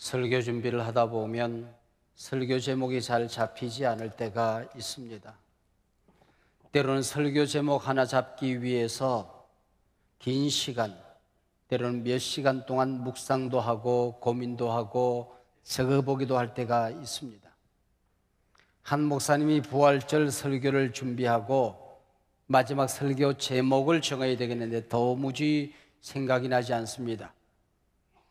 설교 준비를 하다 보면 설교 제목이 잘 잡히지 않을 때가 있습니다. 때로는 설교 제목 하나 잡기 위해서 긴 시간, 때로는 몇 시간 동안 묵상도 하고 고민도 하고 적어보기도 할 때가 있습니다. 한 목사님이 부활절 설교를 준비하고 마지막 설교 제목을 정해야 되겠는데 도무지 생각이 나지 않습니다.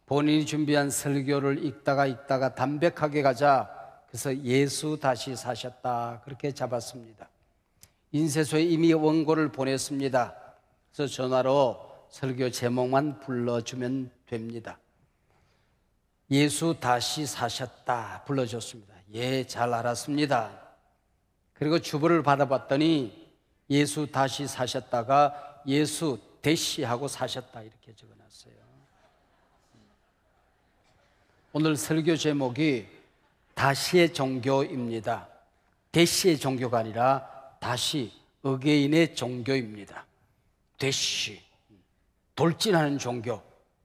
본인이 준비한 설교를 읽다가 담백하게 가자. 그래서 예수 다시 사셨다 그렇게 잡았습니다. 인쇄소에 이미 원고를 보냈습니다. 그래서 전화로 설교 제목만 불러주면 됩니다. 예수 다시 사셨다 불러줬습니다. 예, 잘 알았습니다. 그리고 주보를 받아봤더니 예수 다시 사셨다가 예수 대시하고 사셨다 이렇게 적어놨어요. 오늘 설교 제목이 다시의 종교입니다. 대시의 종교가 아니라 다시 어게인의 종교입니다. 대시, 돌진하는 종교,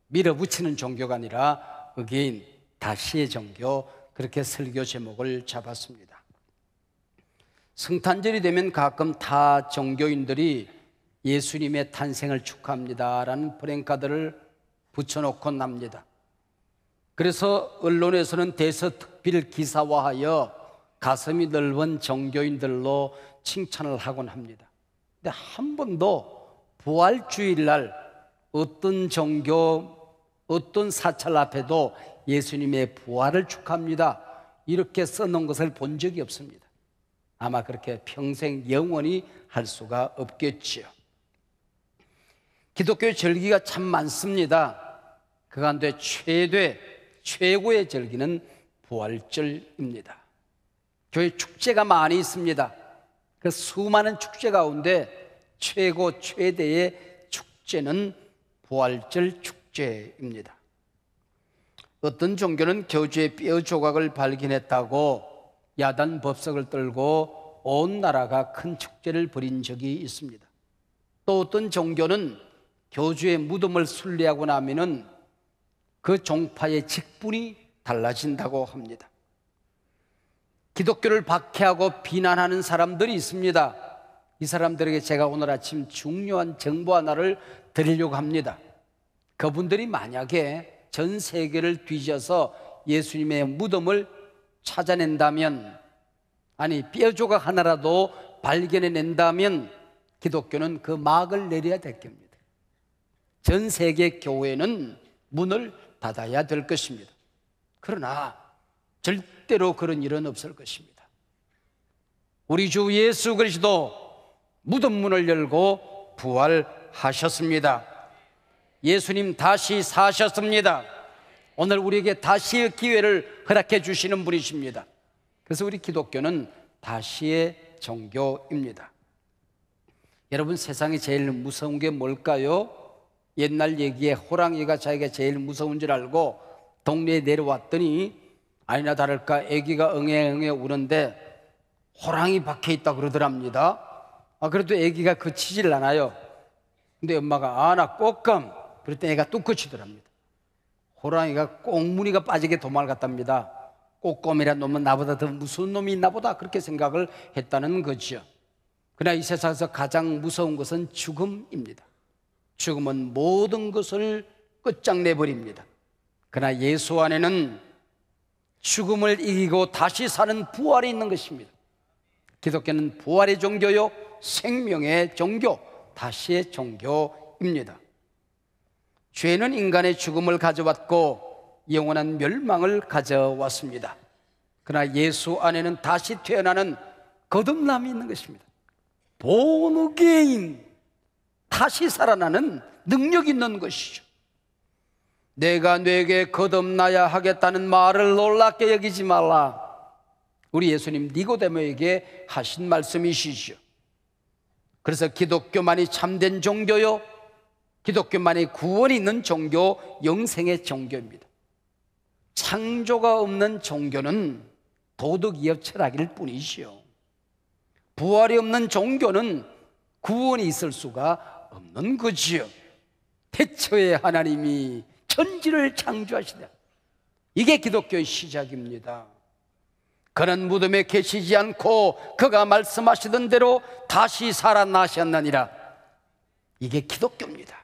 밀어붙이는 종교가 아니라 어게인, 다시의 종교, 그렇게 설교 제목을 잡았습니다. 성탄절이 되면 가끔 타 종교인들이 예수님의 탄생을 축하합니다라는 프랭카드를 붙여놓곤 합니다. 그래서 언론에서는 대서특필 기사화하여 가슴이 넓은 종교인들로 칭찬을 하곤 합니다. 근데 한 번도 부활주일날 어떤 종교, 어떤 사찰 앞에도 예수님의 부활을 축하합니다 이렇게 써놓은 것을 본 적이 없습니다. 아마 그렇게 평생 영원히 할 수가 없겠지요. 기독교의 절기가 참 많습니다. 그 가운데 최고의 절기는 부활절입니다. 교회 축제가 많이 있습니다. 그 수많은 축제 가운데 최대의 축제는 부활절 축제입니다. 어떤 종교는 교주의 뼈 조각을 발견했다고 야단 법석을 떨고 온 나라가 큰 축제를 벌인 적이 있습니다. 또 어떤 종교는 교주의 무덤을 순례하고 나면은 그 종파의 직분이 달라진다고 합니다. 기독교를 박해하고 비난하는 사람들이 있습니다. 이 사람들에게 제가 오늘 아침 중요한 정보 하나를 드리려고 합니다. 그분들이 만약에 전 세계를 뒤져서 예수님의 무덤을 찾아낸다면, 아니 뼈조각 하나라도 발견해낸다면 기독교는 그 막을 내려야 될 겁니다. 전 세계 교회는 문을 닫아야 될 것입니다. 그러나 절대로 그런 일은 없을 것입니다. 우리 주 예수 그리스도 무덤 문을 열고 부활하셨습니다. 예수님 다시 사셨습니다. 오늘 우리에게 다시의 기회를 허락해 주시는 분이십니다. 그래서 우리 기독교는 다시의 종교입니다. 여러분, 세상에 제일 무서운 게 뭘까요? 옛날 얘기에 호랑이가 자기가 제일 무서운 줄 알고 동네에 내려왔더니 아니나 다를까 아기가 응애응애 우는데 호랑이 박혀 있다 그러더랍니다. 그래도 아기가 그치질 않아요. 근데 엄마가 나 꽃감 그랬더니 애가 뚝 그치더랍니다. 호랑이가 꽁무니가 빠지게 도망갔답니다. 꽃감이란 놈은 나보다 더 무서운 놈이 있나 보다 그렇게 생각을 했다는 거죠. 그러나 이 세상에서 가장 무서운 것은 죽음입니다. 죽음은 모든 것을 끝장내버립니다. 그러나 예수 안에는 죽음을 이기고 다시 사는 부활이 있는 것입니다. 기독교는 부활의 종교요, 생명의 종교, 다시의 종교입니다. 죄는 인간의 죽음을 가져왔고 영원한 멸망을 가져왔습니다. 그러나 예수 안에는 다시 태어나는 거듭남이 있는 것입니다. 본어게인, 다시 살아나는 능력이 있는 것이죠. 내가 네게 거듭나야 하겠다는 말을 놀랍게 여기지 말라. 우리 예수님 니고데모에게 하신 말씀이시죠. 그래서 기독교만이 참된 종교요, 기독교만이 구원이 있는 종교, 영생의 종교입니다. 창조가 없는 종교는 도덕이요 철학일 뿐이지요. 부활이 없는 종교는 구원이 있을 수가 없는 거지요. 태초에 하나님이 천지를 창조하시다. 이게 기독교의 시작입니다. 그는 무덤에 계시지 않고 그가 말씀하시던 대로 다시 살아나셨느니라. 이게 기독교입니다.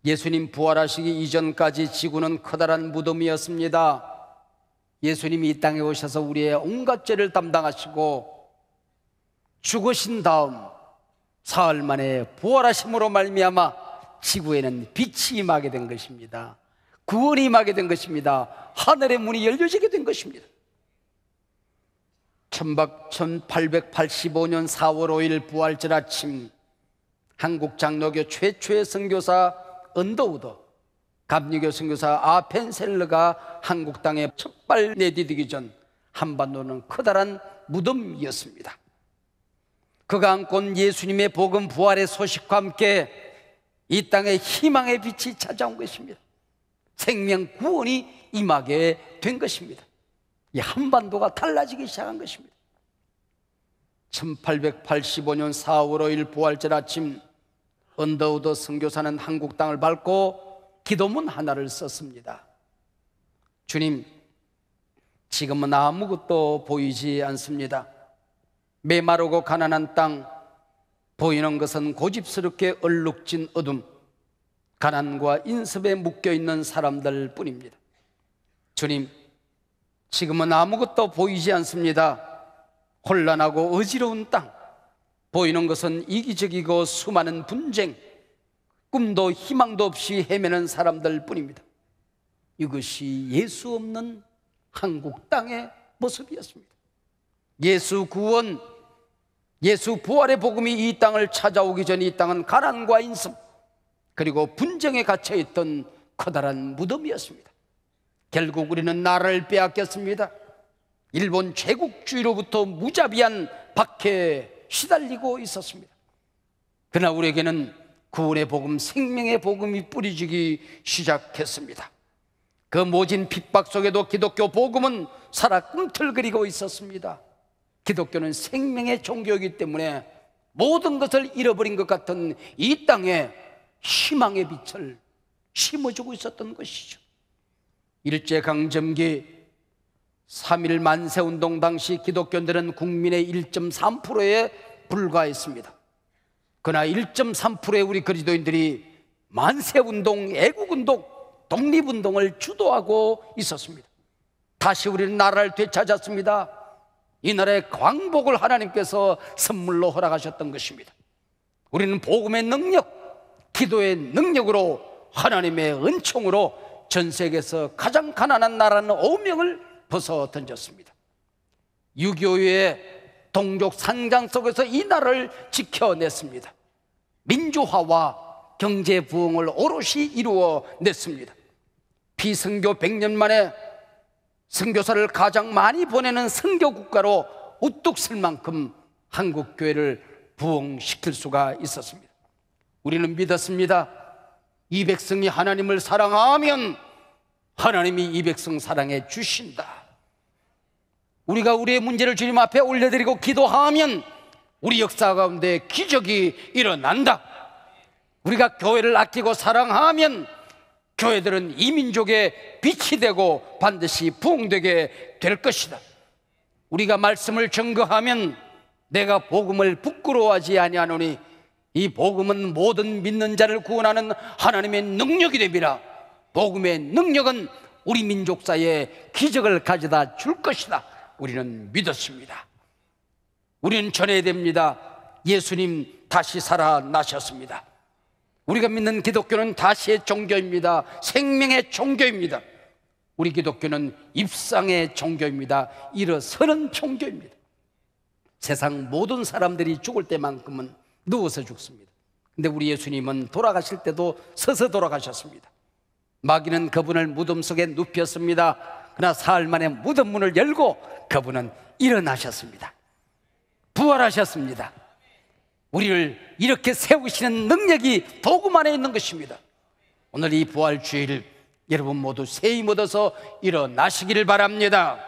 예수님 부활하시기 이전까지 지구는 커다란 무덤이었습니다. 예수님이 이 땅에 오셔서 우리의 온갖 죄를 담당하시고 죽으신 다음 사흘 만에 부활하심으로 말미암아 지구에는 빛이 임하게 된 것입니다. 구원이 임하게 된 것입니다. 하늘의 문이 열려지게 된 것입니다. 1885년 4월 5일 부활절 아침, 한국 장로교 최초의 선교사 언더우드, 감리교 선교사 아펜셀러가 한국 땅에 첫발 내디디기 전 한반도는 커다란 무덤이었습니다. 그가 안고 온 예수님의 복음 부활의 소식과 함께 이 땅에 희망의 빛이 찾아온 것입니다. 생명 구원이 임하게 된 것입니다. 이 한반도가 달라지기 시작한 것입니다. 1885년 4월 5일 부활절 아침, 언더우드 선교사는 한국 땅을 밟고 기도문 하나를 썼습니다. 주님, 지금은 아무것도 보이지 않습니다. 메마르고 가난한 땅, 보이는 것은 고집스럽게 얼룩진 어둠, 가난과 인습에 묶여있는 사람들 뿐입니다. 주님, 지금은 아무것도 보이지 않습니다. 혼란하고 어지러운 땅, 보이는 것은 이기적이고 수많은 분쟁, 꿈도 희망도 없이 헤매는 사람들 뿐입니다. 이것이 예수 없는 한국 땅의 모습이었습니다. 예수 구원, 예수 부활의 복음이 이 땅을 찾아오기 전 이 땅은 가난과 인습 그리고 분쟁에 갇혀있던 커다란 무덤이었습니다. 결국 우리는 나라를 빼앗겼습니다. 일본 제국주의로부터 무자비한 박해에 시달리고 있었습니다. 그러나 우리에게는 구원의 복음, 생명의 복음이 뿌리지기 시작했습니다. 그 모진 핍박 속에도 기독교 복음은 살아 꿈틀거리고 있었습니다. 기독교는 생명의 종교이기 때문에 모든 것을 잃어버린 것 같은 이 땅에 희망의 빛을 심어주고 있었던 것이죠. 일제강점기 3.1 만세운동 당시 기독교인들은 국민의 1.3%에 불과했습니다. 그러나 1.3%의 우리 그리스도인들이 만세운동, 애국운동, 독립운동을 주도하고 있었습니다. 다시 우리는 나라를 되찾았습니다. 이 나라의 광복을 하나님께서 선물로 허락하셨던 것입니다. 우리는 복음의 능력, 기도의 능력으로, 하나님의 은총으로 전 세계에서 가장 가난한 나라는 오명을 벗어 던졌습니다. 6.25의 동족 산강 속에서 이 나라를 지켜냈습니다. 민주화와 경제 부흥을 오롯이 이루어냈습니다. 비선교 100년 만에 선교사를 가장 많이 보내는 선교 국가로 우뚝 설 만큼 한국 교회를 부흥시킬 수가 있었습니다. 우리는 믿었습니다. 이 백성이 하나님을 사랑하면 하나님이 이 백성 사랑해 주신다. 우리가 우리의 문제를 주님 앞에 올려드리고 기도하면 우리 역사 가운데 기적이 일어난다. 우리가 교회를 아끼고 사랑하면 교회들은 이 민족의 빛이 되고 반드시 부흥되게 될 것이다. 우리가 말씀을 증거하면 내가 복음을 부끄러워하지 아니하노니 이 복음은 모든 믿는 자를 구원하는 하나님의 능력이 됩니다. 복음의 능력은 우리 민족사에 기적을 가져다 줄 것이다. 우리는 믿었습니다. 우리는 전해야 됩니다. 예수님 다시 살아나셨습니다. 우리가 믿는 기독교는 다시의 종교입니다. 생명의 종교입니다. 우리 기독교는 입상의 종교입니다. 일어서는 종교입니다. 세상 모든 사람들이 죽을 때만큼은 누워서 죽습니다. 근데 우리 예수님은 돌아가실 때도 서서 돌아가셨습니다. 마귀는 그분을 무덤 속에 눕혔습니다. 그러나 사흘 만에 무덤 문을 열고 그분은 일어나셨습니다. 부활하셨습니다. 우리를 이렇게 세우시는 능력이 복음 안에 있는 것입니다. 오늘 이 부활 주일 여러분 모두 새 힘 얻어서 일어나시기를 바랍니다.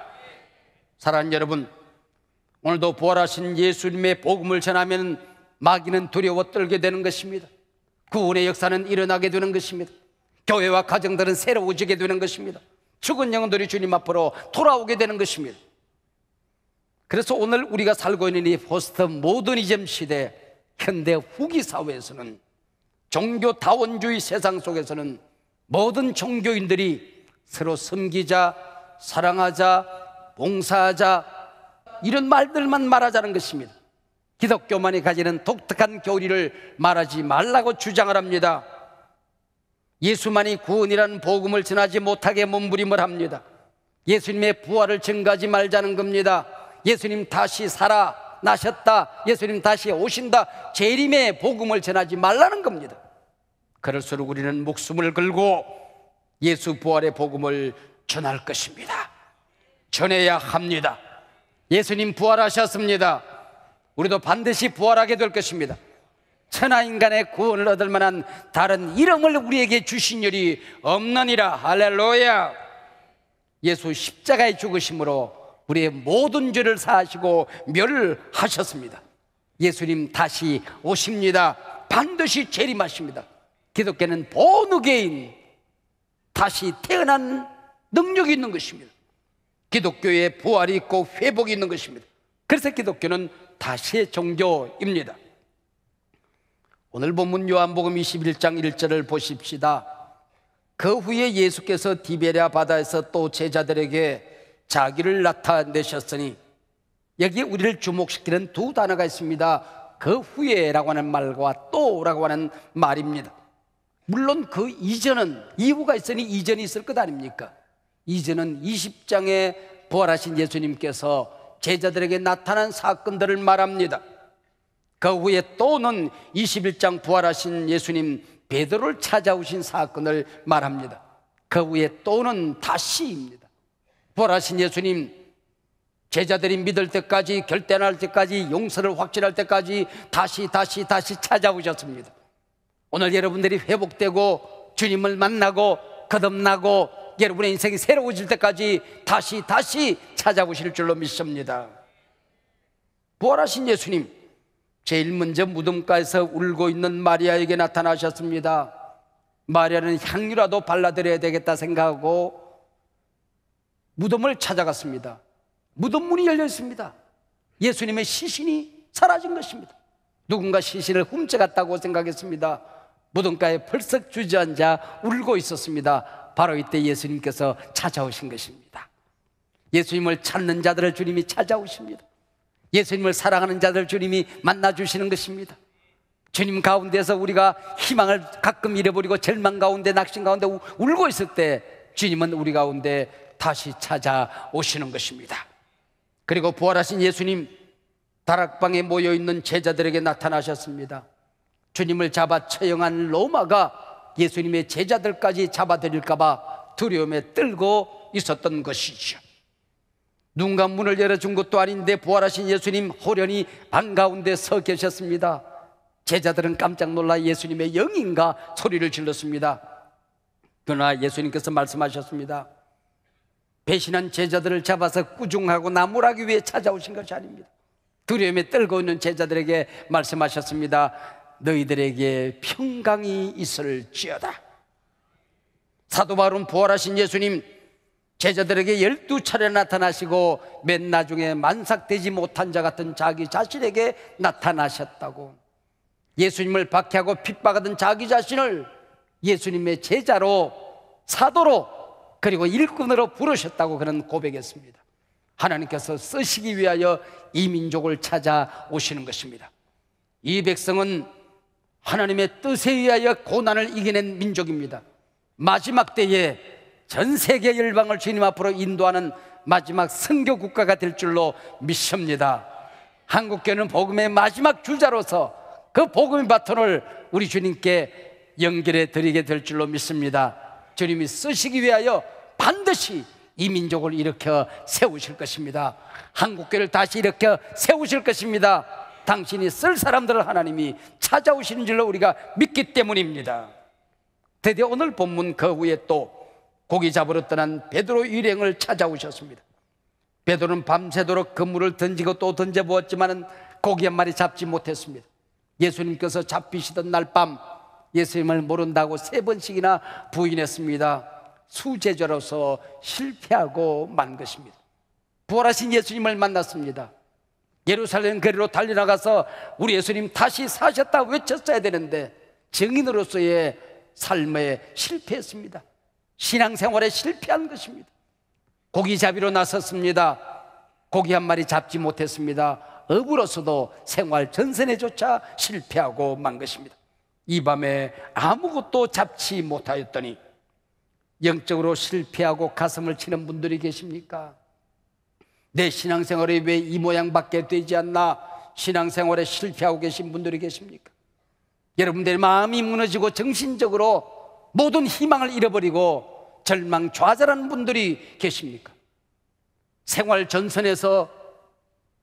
사랑하는 여러분, 오늘도 부활하신 예수님의 복음을 전하면 마귀는 두려워 떨게 되는 것입니다. 구원의 역사는 일어나게 되는 것입니다. 교회와 가정들은 새로워지게 되는 것입니다. 죽은 영혼들이 주님 앞으로 돌아오게 되는 것입니다. 그래서 오늘 우리가 살고 있는 이 포스트 모더니즘 시대, 현대 후기 사회에서는, 종교다원주의 세상 속에서는 모든 종교인들이 서로 섬기자, 사랑하자, 봉사하자, 이런 말들만 말하자는 것입니다. 기독교만이 가지는 독특한 교리를 말하지 말라고 주장을 합니다. 예수만이 구원이라는 복음을 전하지 못하게 몸부림을 합니다. 예수님의 부활을 증거하지 말자는 겁니다. 예수님 다시 살아나셨다, 예수님 다시 오신다, 재림의 복음을 전하지 말라는 겁니다. 그럴수록 우리는 목숨을 걸고 예수 부활의 복음을 전할 것입니다. 전해야 합니다. 예수님 부활하셨습니다. 우리도 반드시 부활하게 될 것입니다. 천하인간의 구원을 얻을 만한 다른 이름을 우리에게 주신 일이 없느니라. 할렐루야. 예수 십자가의 죽으심으로 우리의 모든 죄를 사하시고 멸하셨습니다. 예수님 다시 오십니다. 반드시 재림하십니다. 기독교는 본어게인, 다시 태어난 능력이 있는 것입니다. 기독교에 부활이 있고 회복이 있는 것입니다. 그래서 기독교는 다시의 종교입니다. 오늘 본문 요한복음 21장 1절을 보십시다. 그 후에 예수께서 디베랴 바다에서 또 제자들에게 자기를 나타내셨으니, 여기에 우리를 주목시키는 두 단어가 있습니다. 그 후에라고 하는 말과 또라고 하는 말입니다. 물론 그 이전은 이유가 있으니 이전이 있을 것 아닙니까? 이전은 20장에 부활하신 예수님께서 제자들에게 나타난 사건들을 말합니다. 그 후에 또는 21장 부활하신 예수님 베드로를 찾아오신 사건을 말합니다. 그 후에 또는 다시입니다. 부활하신 예수님 제자들이 믿을 때까지, 결단할 때까지, 용서를 확신할 때까지 다시 찾아오셨습니다. 오늘 여러분들이 회복되고 주님을 만나고 거듭나고 여러분의 인생이 새로워질 때까지 다시 찾아오실 줄로 믿습니다. 부활하신 예수님 제일 먼저 무덤가에서 울고 있는 마리아에게 나타나셨습니다. 마리아는 향유라도 발라드려야 되겠다 생각하고 무덤을 찾아갔습니다. 무덤 문이 열려 있습니다. 예수님의 시신이 사라진 것입니다. 누군가 시신을 훔쳐갔다고 생각했습니다. 무덤가에 펄썩 주저앉아 울고 있었습니다. 바로 이때 예수님께서 찾아오신 것입니다. 예수님을 찾는 자들을 주님이 찾아오십니다. 예수님을 사랑하는 자들 주님이 만나주시는 것입니다. 주님 가운데서 우리가 희망을 가끔 잃어버리고 절망 가운데, 낙심 가운데 울고 있을 때 주님은 우리 가운데 다시 찾아오시는 것입니다. 그리고 부활하신 예수님 다락방에 모여있는 제자들에게 나타나셨습니다. 주님을 잡아 처형한 로마가 예수님의 제자들까지 잡아들일까 봐 두려움에 떨고 있었던 것이죠. 누군가 문을 열어준 것도 아닌데 부활하신 예수님 호련히 방 가운데 서 계셨습니다. 제자들은 깜짝 놀라 예수님의 영인가 소리를 질렀습니다. 그러나 예수님께서 말씀하셨습니다. 배신한 제자들을 잡아서 꾸중하고 나무라기 위해 찾아오신 것이 아닙니다. 두려움에 떨고 있는 제자들에게 말씀하셨습니다. 너희들에게 평강이 있을지어다. 사도 바울은 부활하신 예수님 제자들에게 12차례 나타나시고 맨 나중에 만삭되지 못한 자 같은 자기 자신에게 나타나셨다고, 예수님을 박해하고 핍박하던 자기 자신을 예수님의 제자로, 사도로, 그리고 일꾼으로 부르셨다고 그는 고백했습니다. 하나님께서 쓰시기 위하여 이 민족을 찾아오시는 것입니다. 이 백성은 하나님의 뜻에 의하여 고난을 이겨낸 민족입니다. 마지막 때에 전 세계 열방을 주님 앞으로 인도하는 마지막 선교 국가가 될 줄로 믿습니다. 한국교회는 복음의 마지막 주자로서 그 복음의 바톤을 우리 주님께 연결해 드리게 될 줄로 믿습니다. 주님이 쓰시기 위하여 반드시 이 민족을 일으켜 세우실 것입니다. 한국교회를 다시 일으켜 세우실 것입니다. 당신이 쓸 사람들을 하나님이 찾아오시는 줄로 우리가 믿기 때문입니다. 드디어 오늘 본문 그 후에 또 고기 잡으러 떠난 베드로 일행을 찾아오셨습니다. 베드로는 밤새도록 그물을 던지고 또 던져보았지만 고기 한 마리 잡지 못했습니다. 예수님께서 잡히시던 날 밤 예수님을 모른다고 3번씩이나 부인했습니다. 수제자로서 실패하고 만 것입니다. 부활하신 예수님을 만났습니다. 예루살렘 거리로 달려나가서 우리 예수님 다시 사셨다 외쳤어야 되는데 증인으로서의 삶에 실패했습니다. 신앙생활에 실패한 것입니다. 고기잡이로 나섰습니다. 고기 한 마리 잡지 못했습니다. 업으로서도 생활 전선에조차 실패하고 만 것입니다. 이 밤에 아무것도 잡지 못하였더니 영적으로 실패하고 가슴을 치는 분들이 계십니까? 내 신앙생활이 왜 이 모양밖에 되지 않나? 신앙생활에 실패하고 계신 분들이 계십니까? 여러분들의 마음이 무너지고 정신적으로 모든 희망을 잃어버리고 절망 좌절하는 분들이 계십니까? 생활 전선에서,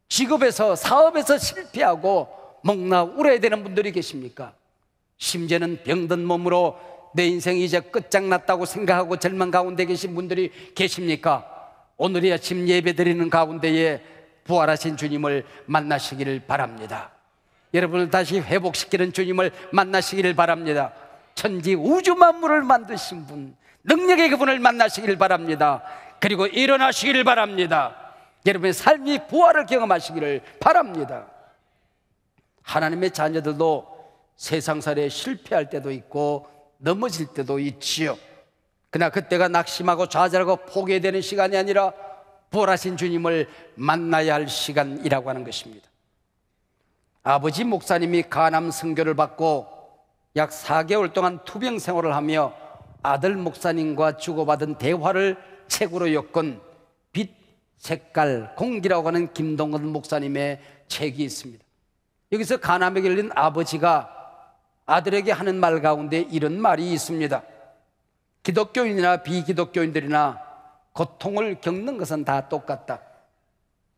직업에서, 사업에서 실패하고 목나 울어야 되는 분들이 계십니까? 심지어는 병든 몸으로 내 인생이 이제 끝장났다고 생각하고 절망 가운데 계신 분들이 계십니까? 오늘이 아침 예배 드리는 가운데에 부활하신 주님을 만나시기를 바랍니다. 여러분을 다시 회복시키는 주님을 만나시기를 바랍니다. 천지 우주 만물을 만드신 분, 능력의 그분을 만나시기를 바랍니다. 그리고 일어나시기를 바랍니다. 여러분의 삶이 부활을 경험하시기를 바랍니다. 하나님의 자녀들도 세상살이에 실패할 때도 있고 넘어질 때도 있지요. 그러나 그때가 낙심하고 좌절하고 포기되는 시간이 아니라 부활하신 주님을 만나야 할 시간이라고 하는 것입니다. 아버지 목사님이 간암 선교를 받고 약 4개월 동안 투병 생활을 하며 아들 목사님과 주고받은 대화를 책으로 엮은 빛, 색깔, 공기라고 하는 김동건 목사님의 책이 있습니다. 여기서 간암에 걸린 아버지가 아들에게 하는 말 가운데 이런 말이 있습니다. 기독교인이나 비기독교인들이나 고통을 겪는 것은 다 똑같다.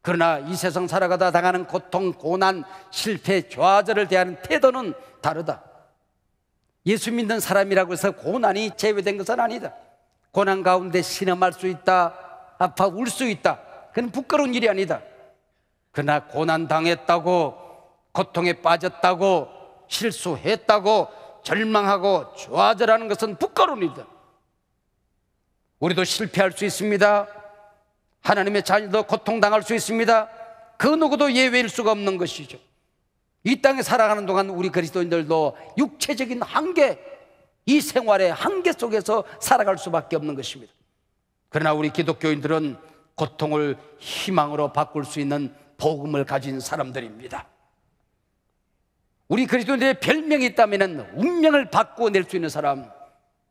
그러나 이 세상 살아가다 당하는 고통, 고난, 실패, 좌절을 대하는 태도는 다르다. 예수 믿는 사람이라고 해서 고난이 제외된 것은 아니다. 고난 가운데 신음할 수 있다, 아파 울 수 있다. 그건 부끄러운 일이 아니다. 그러나 고난 당했다고, 고통에 빠졌다고, 실수했다고 절망하고 좌절하는 것은 부끄러운 일이다. 우리도 실패할 수 있습니다. 하나님의 자녀도 고통당할 수 있습니다. 그 누구도 예외일 수가 없는 것이죠. 이 땅에 살아가는 동안 우리 그리스도인들도 육체적인 한계, 이 생활의 한계 속에서 살아갈 수밖에 없는 것입니다. 그러나 우리 기독교인들은 고통을 희망으로 바꿀 수 있는 복음을 가진 사람들입니다. 우리 그리스도인들의 별명이 있다면 운명을 바꾸어낼 수 있는 사람,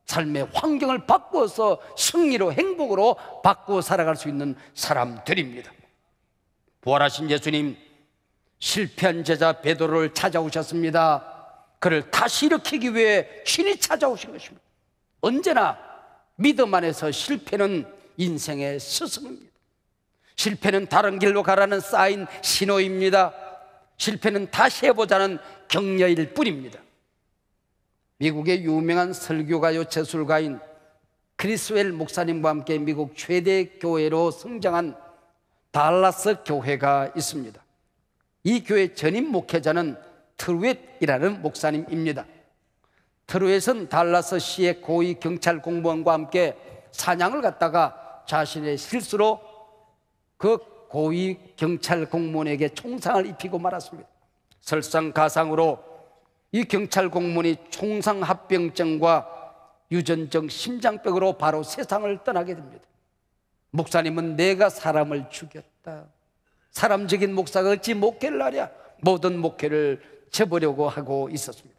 삶의 환경을 바꾸어서 승리로, 행복으로 바꾸어 살아갈 수 있는 사람들입니다. 부활하신 예수님, 실패한 제자 베드로를 찾아오셨습니다. 그를 다시 일으키기 위해 신이 찾아오신 것입니다. 언제나 믿음 안에서 실패는 인생의 스승입니다. 실패는 다른 길로 가라는 사인, 신호입니다. 실패는 다시 해보자는 격려일 뿐입니다. 미국의 유명한 설교가요 제술가인 크리스웰 목사님과 함께 미국 최대 교회로 성장한 달라스 교회가 있습니다. 이 교회 전임 목회자는 트루엣이라는 목사님입니다. 트루엣은 달라스시의 고위 경찰 공무원과 함께 사냥을 갔다가 자신의 실수로 그 고위 경찰 공무원에게 총상을 입히고 말았습니다. 설상가상으로 이 경찰 공무원이 총상합병증과 유전적 심장병으로 바로 세상을 떠나게 됩니다. 목사님은 내가 사람을 죽였다, 사람적인 목사가 어찌 목회를 하랴, 모든 목회를 접으려고 하고 있었습니다.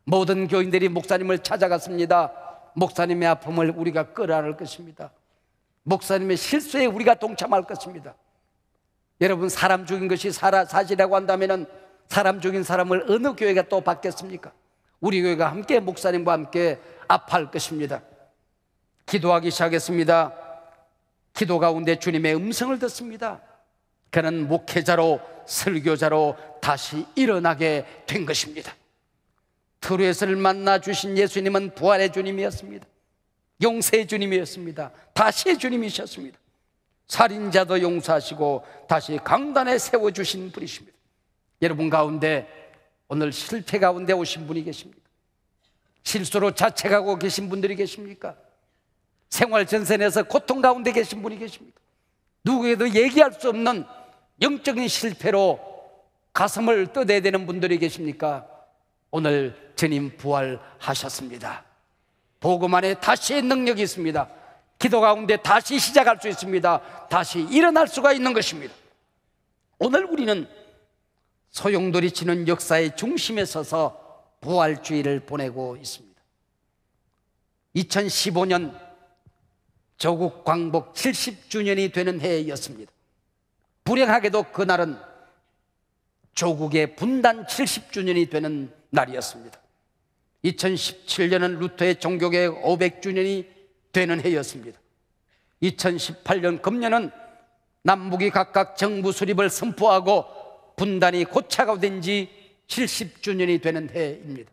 모든 교인들이 목사님을 찾아갔습니다. 목사님의 아픔을 우리가 끌어안을 것입니다. 목사님의 실수에 우리가 동참할 것입니다. 여러분, 사람 죽인 것이 사실이라고 한다면 사람 죽인 사람을 어느 교회가 또 받겠습니까? 우리 교회가 함께 목사님과 함께 아파할 것입니다. 기도하기 시작했습니다. 기도 가운데 주님의 음성을 듣습니다. 그는 목회자로, 설교자로 다시 일어나게 된 것입니다. 트루에스를 만나 주신 예수님은 부활의 주님이었습니다. 용서의 주님이었습니다. 다시의 주님이셨습니다. 살인자도 용서하시고 다시 강단에 세워주신 분이십니다. 여러분 가운데 오늘 실패 가운데 오신 분이 계십니까? 실수로 자책하고 계신 분들이 계십니까? 생활 전선에서 고통 가운데 계신 분이 계십니까? 누구에게도 얘기할 수 없는 영적인 실패로 가슴을 떠내야 되는 분들이 계십니까? 오늘 주님 부활하셨습니다. 복음 안에 다시의 능력이 있습니다. 기도 가운데 다시 시작할 수 있습니다. 다시 일어날 수가 있는 것입니다. 오늘 우리는 소용돌이 치는 역사의 중심에 서서 부활주의를 보내고 있습니다. 2015년 조국 광복 70주년이 되는 해였습니다. 불행하게도 그날은 조국의 분단 70주년이 되는 날이었습니다. 2017년은 루터의 종교개혁 500주년이 되는 해였습니다. 2018년 금년은 남북이 각각 정부 수립을 선포하고 분단이 고착화 된 지 70주년이 되는 해입니다.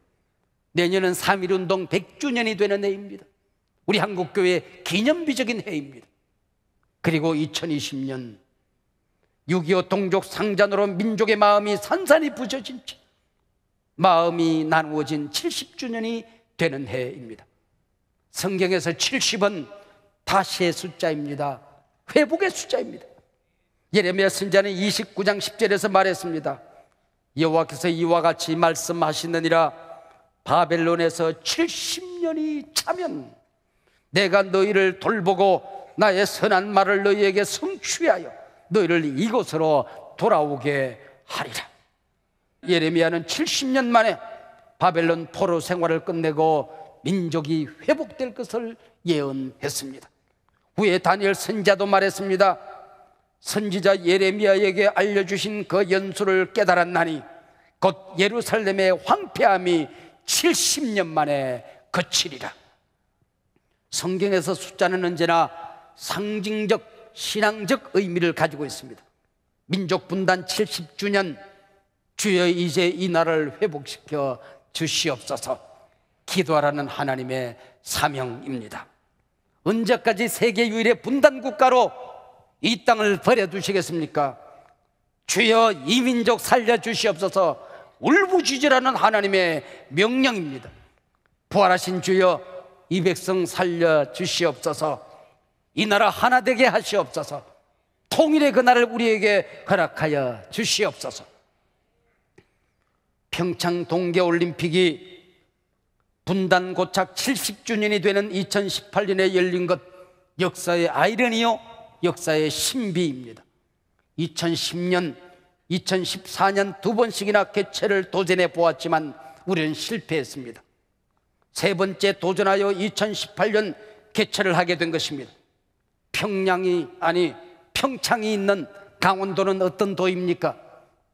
내년은 3.1운동 100주년이 되는 해입니다. 우리 한국교회의 기념비적인 해입니다. 그리고 2020년 6.25 동족 상잔으로 민족의 마음이 산산이 부서진 채 마음이 나누어진 70주년이 되는 해입니다. 성경에서 70은 다시의 숫자입니다. 회복의 숫자입니다. 예레미야 선지자는 29장 10절에서 말했습니다. 여호와께서 이와 같이 말씀하시느니라. 바벨론에서 70년이 차면 내가 너희를 돌보고 나의 선한 말을 너희에게 성취하여 너희를 이곳으로 돌아오게 하리라. 예레미야는 70년 만에 바벨론 포로 생활을 끝내고 민족이 회복될 것을 예언했습니다. 후에 다니엘 선지자도 말했습니다. 선지자 예레미야에게 알려주신 그 연수를 깨달았나니 곧 예루살렘의 황폐함이 70년 만에 그치리라. 성경에서 숫자는 언제나 상징적, 신앙적 의미를 가지고 있습니다. 민족 분단 70주년, 주여 이제 이 나라를 회복시켜 주시옵소서. 기도하라는 하나님의 사명입니다. 언제까지 세계 유일의 분단 국가로 이 땅을 버려두시겠습니까? 주여 이 민족 살려주시옵소서. 울부짖으라는 하나님의 명령입니다. 부활하신 주여 이 백성 살려주시옵소서. 이 나라 하나 되게 하시옵소서. 통일의 그날을 우리에게 허락하여 주시옵소서. 평창 동계올림픽이 분단 고착 70주년이 되는 2018년에 열린 것, 역사의 아이러니요, 역사의 신비입니다. 2010년, 2014년 두 번씩이나 개최를 도전해 보았지만 우리는 실패했습니다. 세 번째 도전하여 2018년 개최를 하게 된 것입니다. 평창이 있는 강원도는 어떤 도입니까?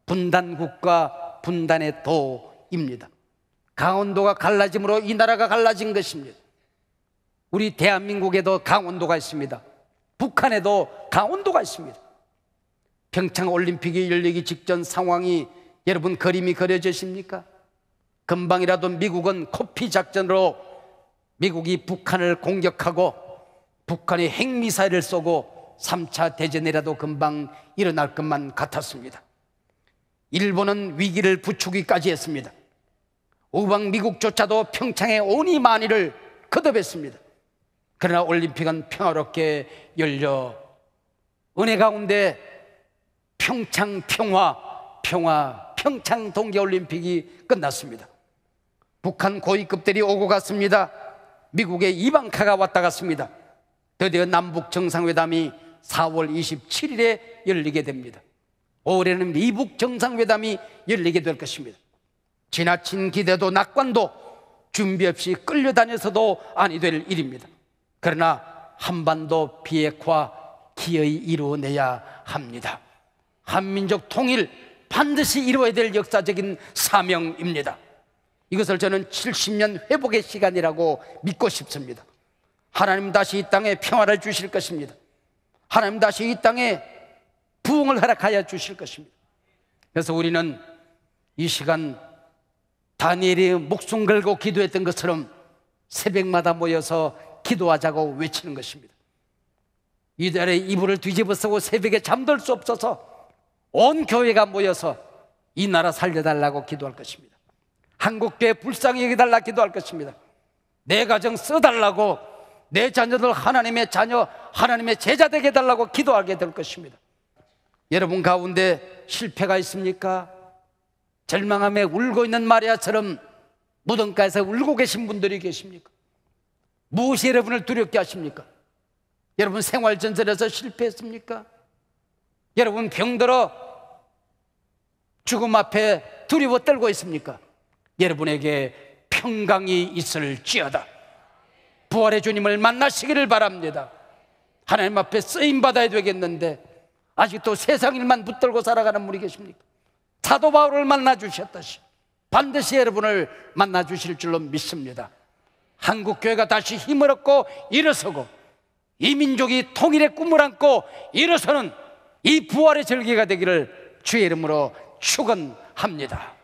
분단국가, 분단의 도입니다. 강원도가 갈라짐으로 이 나라가 갈라진 것입니다. 우리 대한민국에도 강원도가 있습니다. 북한에도 강원도가 있습니다. 평창올림픽이 열리기 직전 상황이 여러분 그림이 그려지십니까? 금방이라도 미국은 코피 작전으로 미국이 북한을 공격하고 북한이 핵미사일을 쏘고 3차 대전이라도 금방 일어날 것만 같았습니다. 일본은 위기를 부추기까지 했습니다. 우방 미국조차도 평창의 온이 만이를 거듭했습니다. 그러나 올림픽은 평화롭게 열려 은혜 가운데 평창 평창 동계올림픽이 끝났습니다. 북한 고위급들이 오고 갔습니다. 미국의 이방카가 왔다 갔습니다. 드디어 남북 정상회담이 4월 27일에 열리게 됩니다. 올해는 미북 정상회담이 열리게 될 것입니다. 지나친 기대도 낙관도 준비 없이 끌려다녀서도 아니 될 일입니다. 그러나 한반도 비핵화 기어이 이루어내야 합니다. 한민족 통일 반드시 이루어야 될 역사적인 사명입니다. 이것을 저는 70년 회복의 시간이라고 믿고 싶습니다. 하나님 다시 이 땅에 평화를 주실 것입니다. 하나님 다시 이 땅에 부흥을 허락하여 주실 것입니다. 그래서 우리는 이 시간 다니엘이 목숨 걸고 기도했던 것처럼 새벽마다 모여서 기도하자고 외치는 것입니다. 이달에 이불을 뒤집어 쓰고 새벽에 잠들 수 없어서 온 교회가 모여서 이 나라 살려달라고 기도할 것입니다. 한국교회 불쌍히 여기달라 기도할 것입니다. 내 가정 써달라고 내 자녀들 하나님의 자녀, 하나님의 제자 되게 해달라고 기도하게 될 것입니다. 여러분 가운데 실패가 있습니까? 절망함에 울고 있는 마리아처럼 무덤가에서 울고 계신 분들이 계십니까? 무엇이 여러분을 두렵게 하십니까? 여러분 생활전선에서 실패했습니까? 여러분 병들어 죽음 앞에 두려워 떨고 있습니까? 여러분에게 평강이 있을지어다. 부활의 주님을 만나시기를 바랍니다. 하나님 앞에 쓰임받아야 되겠는데 아직도 세상 일만 붙들고 살아가는 분이 계십니까? 사도 바울을 만나 주셨다시 반드시 여러분을 만나 주실 줄로 믿습니다. 한국교회가 다시 힘을 얻고 일어서고 이 민족이 통일의 꿈을 안고 일어서는 이 부활의 절기가 되기를 주의 이름으로 축원합니다.